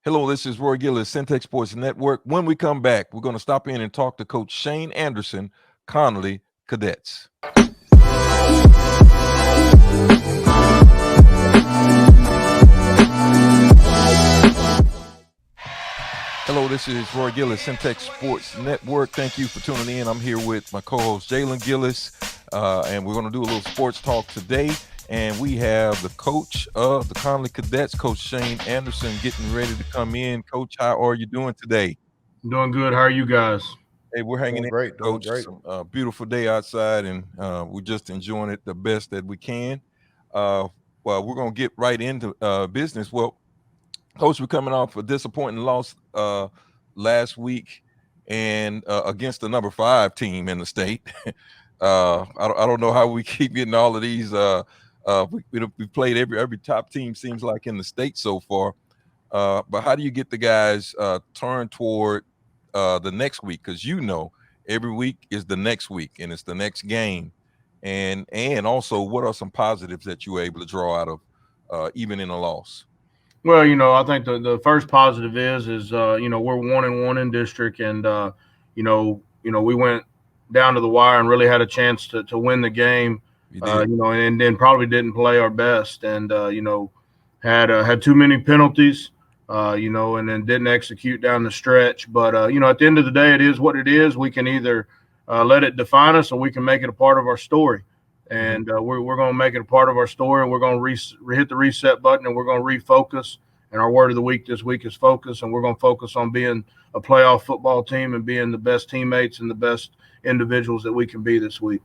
Hello, this is Roy Gillis, Centex Sports Network. When we come back, we're going to stop in and talk to Coach Shane Anderson, Connally Cadets. Hello, this is Roy Gillis, Centex Sports Network. Thank you for tuning in. I'm here with my co-host Jalen Gillis, and we're going to do a little sports talk today. And we have the coach of the Connally Cadets, Coach Shane Anderson, getting ready to come in. Coach, how are you doing today? I'm doing good. How are you guys? Hey, we're hanging Doing in, great, doing Coach. great. Some beautiful day outside, and we're just enjoying it the best that we can. Uh, well, we're going to get right into business. Well, Coach, we're coming off a disappointing loss last week and against the number 5 team in the state. I don't know how we keep getting all of these. We played every top team seems like in the state so far. But how do you get the guys turned toward the next week? Because every week is the next week and it's the next game. And also, what are some positives that you were able to draw out of even in a loss? Well, I think the first positive is we're 1-1 in district, and we went down to the wire and really had a chance to win the game. You did. And then probably didn't play our best, and had too many penalties. And then didn't execute down the stretch. But at the end of the day, it is what it is. We can either let it define us, or we can make it a part of our story. And we're going to make it a part of our story, and we're going to hit the reset button, and we're going to refocus. And our word of the week this week is focus, and we're going to focus on being a playoff football team and being the best teammates and the best individuals that we can be this week.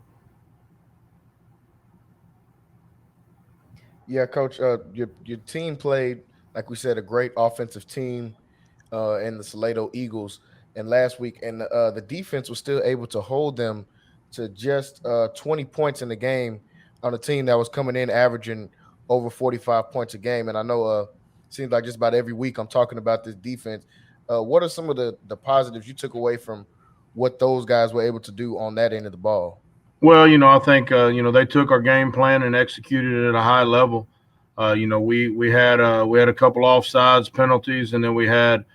Yeah, Coach. Your team played, like we said, a great offensive team in the Salado Eagles, and last week, and the defense was still able to hold them to just 20 points in the game on a team that was coming in averaging over 45 points a game. And I know seems like just about every week I'm talking about this defense. What are some of the positives you took away from what those guys were able to do on that end of the ball? Well, I think they took our game plan and executed it at a high level. We had a couple offsides penalties, and then we had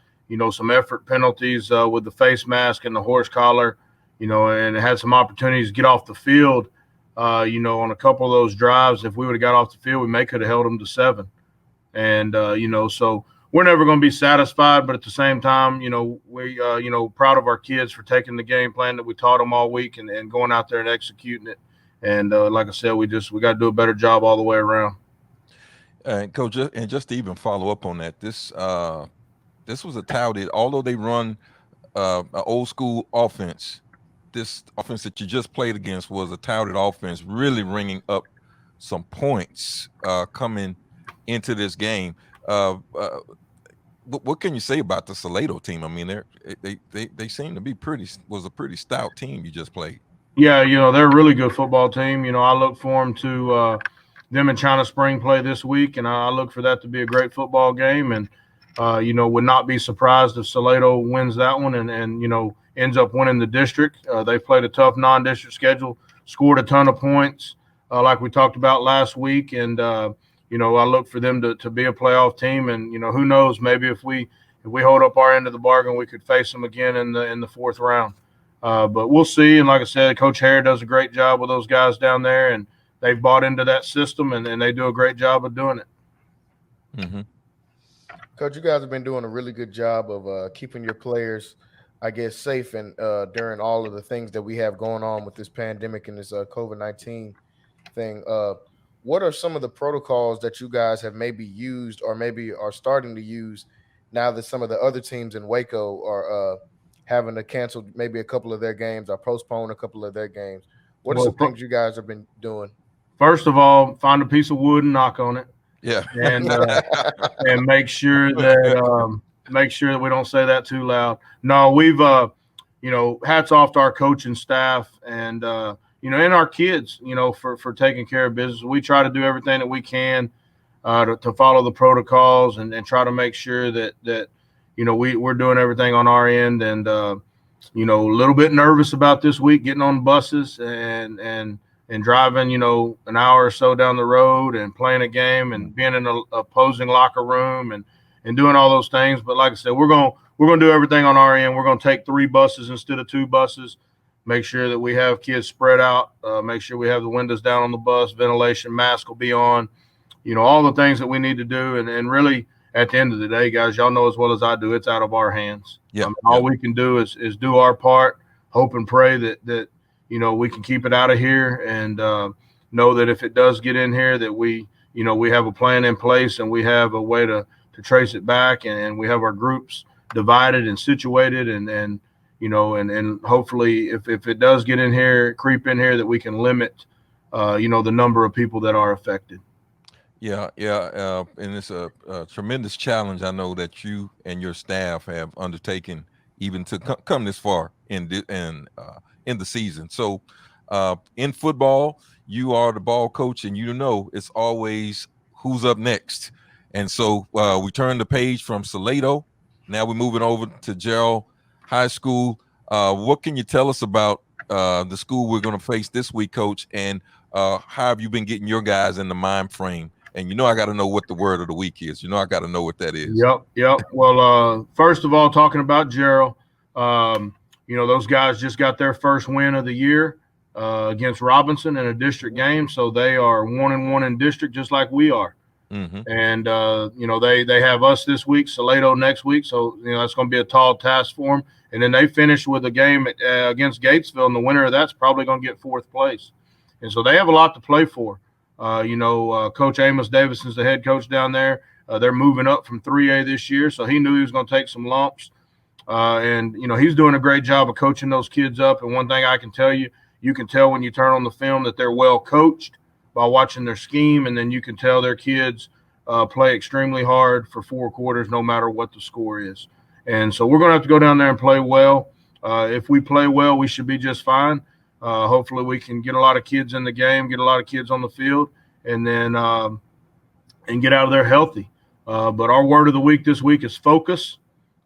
some effort penalties with the face mask and the horse collar, and had some opportunities to get off the field. On a couple of those drives, if we would have got off the field, we may could have held them to 7. And so we're never going to be satisfied, but at the same time, we proud of our kids for taking the game plan that we taught them all week and going out there and executing it. And like I said, we got to do a better job all the way around. And Coach, and just to even follow up on that, this was a touted, although they run an old school offense. This offense that you just played against was a touted offense, really ringing up some points coming into this game. What can you say about the Salado team? I mean, they seem to be a pretty stout team you just played. Yeah, they're a really good football team. I look for them in China Spring play this week, and I look for that to be a great football game. And would not be surprised if Salado wins that one and ends up winning the district. They played a tough non-district schedule, scored a ton of points, like we talked about last week, and I look for them to be a playoff team. And who knows, maybe if we hold up our end of the bargain, we could face them again in the 4th round. But we'll see. And like I said, Coach Hare does a great job with those guys down there, and they've bought into that system, and they do a great job of doing it. Mm-hmm. Coach, you guys have been doing a really good job of keeping your players, I guess, safe and during all of the things that we have going on with this pandemic and this COVID-19 thing. What are some of the protocols that you guys have maybe used or maybe are starting to use now that some of the other teams in Waco are having to cancel maybe a couple of their games or postpone a couple of their games? What are Well, some things you guys have been doing? first of all, find a piece of wood and knock on it, Yeah. and make sure that we don't say that too loud. No, we've hats off to our coaching staff and and our kids, for taking care of business. We try to do everything that we can to follow the protocols and try to make sure that we're doing everything on our end. And a little bit nervous about this week getting on buses and driving, an hour or so down the road and playing a game and being in an opposing locker room and and doing all those things. But like I said, we're gonna do everything on our end. We're gonna take 3 buses instead of 2 buses. Make sure that we have kids spread out. Make sure we have the windows down on the bus, ventilation, mask will be on. All the things that we need to do, and really at the end of the day, guys, y'all know as well as I do, it's out of our hands. Yeah, All yeah, we can do is do our part, hope and pray that we can keep it out of here, and know that if it does get in here, that we have a plan in place, and we have a way to trace it back, and we have our groups divided and situated, and hopefully if it does get in here, creep in here, that we can limit the number of people that are affected. yeah, yeah. And it's a tremendous challenge. I know that you and your staff have undertaken even to come this far in the season. So, in football, you are the ball coach, and it's always who's up next. And so we turn the page from Salado. Now we're moving over to Gerald High School. What can you tell us about the school we're going to face this week, Coach? And how have you been getting your guys in the mind frame? And I got to know what the word of the week is. I got to know what that is. Yep. Well, first of all, talking about Gerald, those guys just got their first win of the year against Robinson in a district game, so they are 1-1 in district, just like we are. Mm-hmm. And they have us this week, Salado next week, so that's going to be a tall task for them. And then they finish with a game against Gatesville, and the winner of that's probably going to get 4th place. And so they have a lot to play for. Coach Amos Davison's the head coach down there. They're moving up from 3A this year, so he knew he was going to take some lumps. And he's doing a great job of coaching those kids up. And one thing I can tell you, you can tell when you turn on the film that they're well coached by watching their scheme, and then you can tell their kids play extremely hard for 4 quarters, no matter what the score is. And so we're going to have to go down there and play well. If we play well, we should be just fine. Hopefully, we can get a lot of kids in the game, get a lot of kids on the field, and then and get out of there healthy. But our word of the week this week is focus.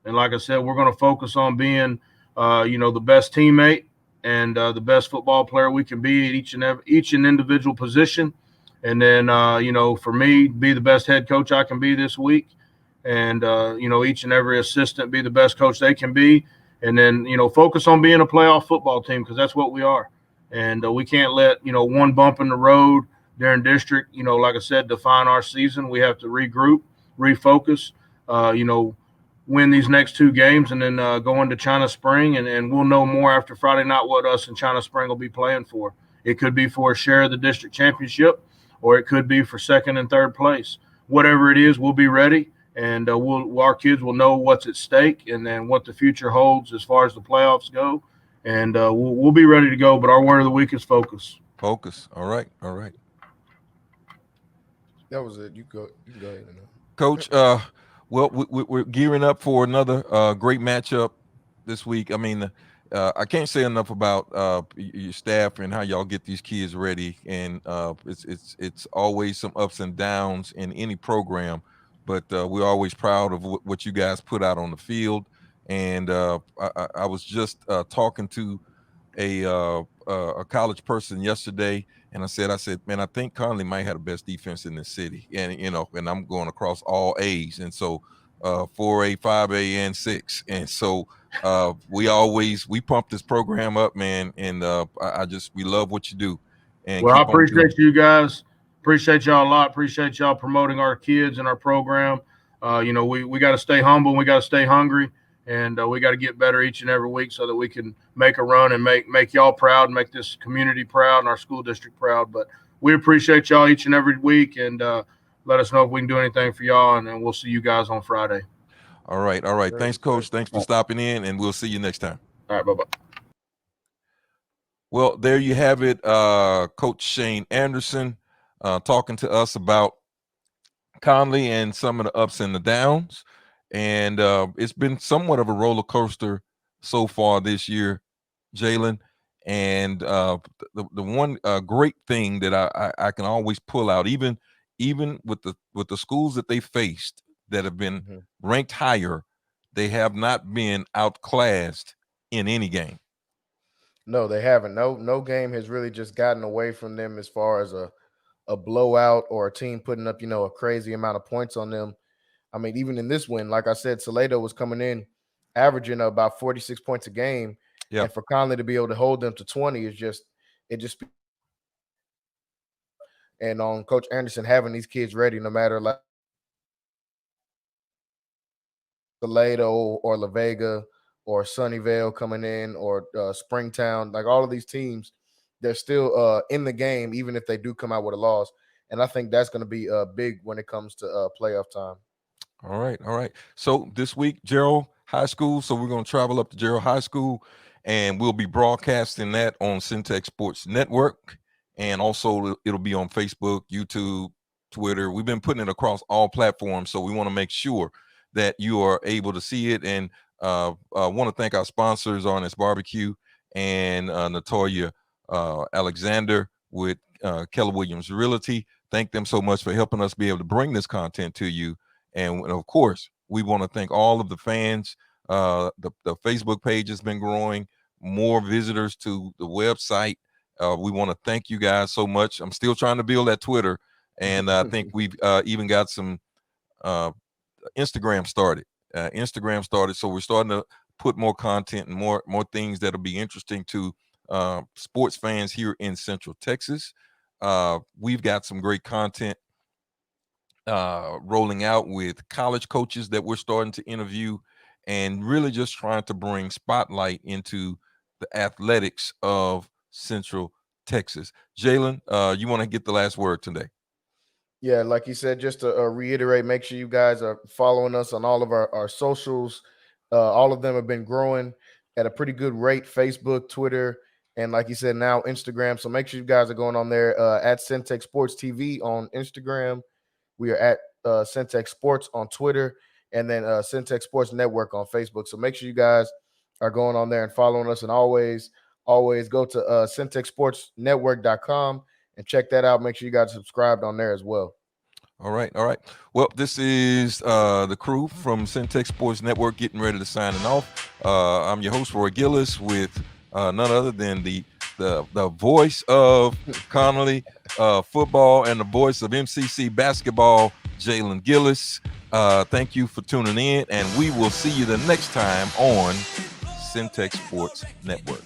And like I said, we're going to focus on being, the best teammate and the best football player we can be at each and individual position. And then, for me, be the best head coach I can be this week. And, each and every assistant be the best coach they can be. And then, focus on being a playoff football team, because that's what we are. And we can't let, one bump in the road during district, like I said, define our season. We have to regroup, refocus, win these next 2 games, and then go into China Spring. And we'll know more after Friday night what us and China Spring will be playing for. It could be for a share of the district championship, or it could be for 2nd and 3rd place. Whatever it is, we'll be ready. And our kids will know what's at stake, and then what the future holds as far as the playoffs go. And we'll be ready to go. But our word of the week is focus. Focus. All right. All right. That was it. You can go ahead. Coach, well, we're gearing up for another great matchup this week. I mean, I can't say enough about your staff and how y'all get these kids ready. And it's always some ups and downs in any program, but we're always proud of what you guys put out on the field. And I was just talking to a college person yesterday, and I said, man, I think Connally might have the best defense in the city, and I'm going across all A's, and so 4A, 5A, and 6, and so we pump this program up, man, and we love what you do, and Well, I keep on doing appreciate you guys. Appreciate y'all a lot. Appreciate y'all promoting our kids and our program. We got to stay humble, and we got to stay hungry, and we got to get better each and every week so that we can make a run and make y'all proud, and make this community proud and our school district proud. But we appreciate y'all each and every week, and let us know if we can do anything for y'all, and we'll see you guys on Friday. All right. Thanks, Coach. Thanks for stopping in, and we'll see you next time. All right, bye-bye. Well, there you have it, Coach Shane Anderson talking to us about Connally and some of the ups and the downs. And it's been somewhat of a roller coaster so far this year, Jalen. And the one great thing that I can always pull out, even with the schools that they faced that have been ranked higher, they have not been outclassed in any game. No, they haven't. No game has really just gotten away from them as far as a blowout or a team putting up, a crazy amount of points on them. I mean, even in this win, like I said, Salado was coming in averaging about 46 points a game, Yeah. and for Conley to be able to hold them to 20 is just it just and on Coach Anderson having these kids ready, no matter like Salado or La Vega or Sunnyvale coming in or Springtown, like all of these teams, they're still in the game, even if they do come out with a loss. And I think that's going to be big when it comes to playoff time. All right, all right. So this week, Gerald High School. So we're going to travel up to Gerald High School, and we'll be broadcasting that on Centex Sports Network, and also it'll be on Facebook, YouTube, Twitter. We've been putting it across all platforms, so we want to make sure that you are able to see it. And want to thank our sponsors, Honest Barbecue and Natoya Alexander with Keller Williams Realty. Thank them so much for helping us be able to bring this content to you. And of course, we want to thank all of the fans. The Facebook page has been growing, more visitors to the website. We want to thank you guys so much. I'm still trying to build that Twitter, and I think we've even got some uh, Instagram started. Instagram started, so we're starting to put more content and more things that'll be interesting to sports fans here in Central Texas. We've got some great content rolling out with college coaches that we're starting to interview, and really just trying to bring spotlight into the athletics of Central Texas. Jalen, you want to get the last word today? Yeah, like you said, just to reiterate, make sure you guys are following us on all of our socials. All of them have been growing at a pretty good rate: Facebook, Twitter, and like you said, now Instagram. So make sure you guys are going on there at Centex Sports TV on Instagram. We are at Centex Sports on Twitter, and then Centex Sports Network on Facebook. So make sure you guys are going on there and following us. And always go to CentexSportsNetwork.com and check that out. Make sure you guys are subscribed on there as well. All right, all right. Well, this is the crew from Centex Sports Network getting ready to sign off. I'm your host, Roy Gillis, with none other than the voice of Connally football and the voice of MCC basketball, Jalen Gillis. Thank you for tuning in, and we will see you the next time on Centex Sports Network.